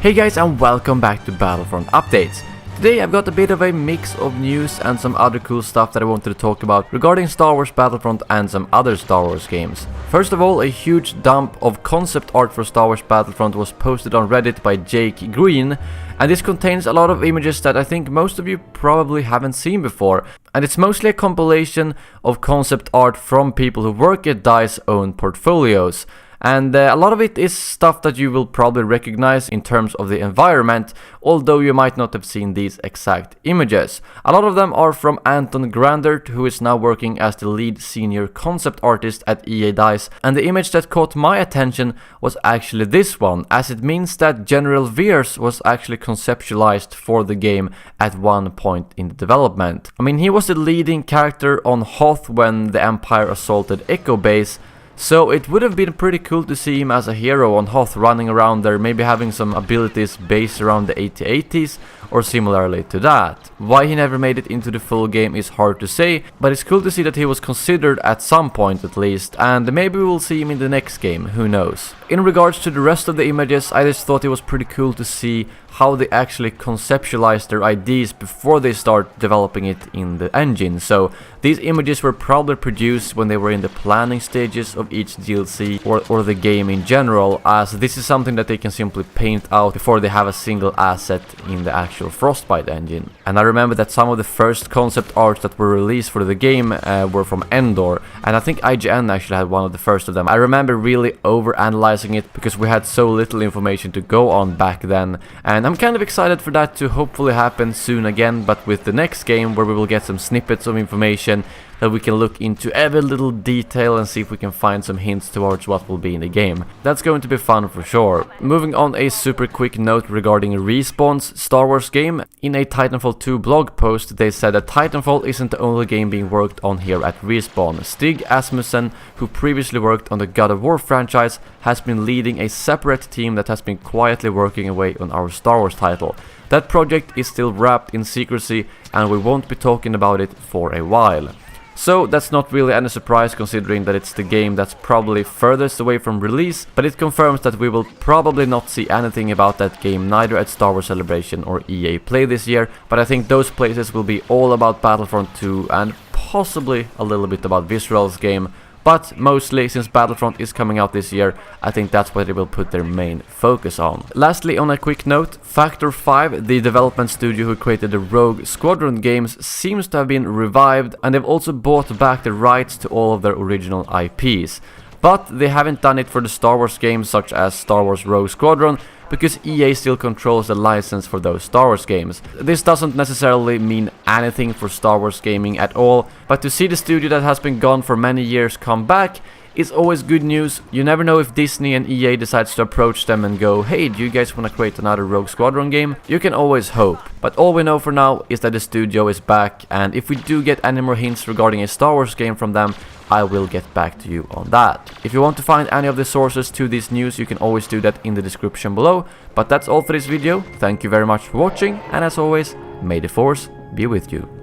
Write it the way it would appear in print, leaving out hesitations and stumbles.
Hey guys, and welcome back to Battlefront Updates. Today I've got a bit of a mix of news and some other cool stuff that I wanted to talk about regarding Star Wars Battlefront and some other Star Wars games. First of all, a huge dump of concept art for Star Wars Battlefront was posted on Reddit by Jake Green, and this contains a lot of images that I think most of you probably haven't seen before, and it's mostly a compilation of concept art from people who work at DICE's own portfolios. And a lot of it is stuff that you will probably recognize in terms of the environment, although you might not have seen these exact images. A lot of them are from Anton Grandert, who is now working as the lead senior concept artist at EA DICE, and the image that caught my attention was actually this one, as it means that General Veers was actually conceptualized for the game at one point in the development. I mean, he was the leading character on Hoth when the Empire assaulted Echo Base, so it would have been pretty cool to see him as a hero on Hoth running around there, maybe having some abilities based around the AT-ATs or similarly to that. Why he never made it into the full game is hard to say, but it's cool to see that he was considered at some point at least, and maybe we'll see him in the next game, who knows. In regards to the rest of the images, I just thought it was pretty cool to see how they actually conceptualize their ideas before they start developing it in the engine. So these images were probably produced when they were in the planning stages of each DLC or the game in general, as this is something that they can simply paint out before they have a single asset in the actual Frostbite engine. And I remember that some of the first concept arts that were released for the game were from Endor, and I think IGN actually had one of the first of them. I remember really over-analyzing it because we had so little information to go on back then, and I'm kind of excited for that to hopefully happen soon again, but with the next game where we will get some snippets of information that we can look into every little detail and see if we can find some hints towards what will be in the game. That's going to be fun for sure. Moving on, a super quick note regarding Respawn's Star Wars game. In a Titanfall 2 blog post, they said that Titanfall isn't the only game being worked on here at Respawn. Stig Asmussen, who previously worked on the God of War franchise, has been leading a separate team that has been quietly working away on our Star Wars title. That project is still wrapped in secrecy, and we won't be talking about it for a while. So that's not really any surprise, considering that it's the game that's probably furthest away from release, but it confirms that we will probably not see anything about that game neither at Star Wars Celebration or EA Play this year, but I think those places will be all about Battlefront 2 and possibly a little bit about Visceral's game. But mostly, since Battlefront is coming out this year, I think that's what they will put their main focus on. Lastly, on a quick note, Factor 5, the development studio who created the Rogue Squadron games, seems to have been revived, and they've also bought back the rights to all of their original IPs. But they haven't done it for the Star Wars games such as Star Wars Rogue Squadron, because EA still controls the license for those Star Wars games. This doesn't necessarily mean anything for Star Wars gaming at all, but to see the studio that has been gone for many years come back is always good news. You never know if Disney and EA decides to approach them and go, hey, do you guys want to create another Rogue Squadron game? You can always hope. But all we know for now is that the studio is back, and if we do get any more hints regarding a Star Wars game from them, I will get back to you on that. If you want to find any of the sources to this news, you can always do that in the description below. But that's all for this video. Thank you very much for watching, and as always, may the Force be with you.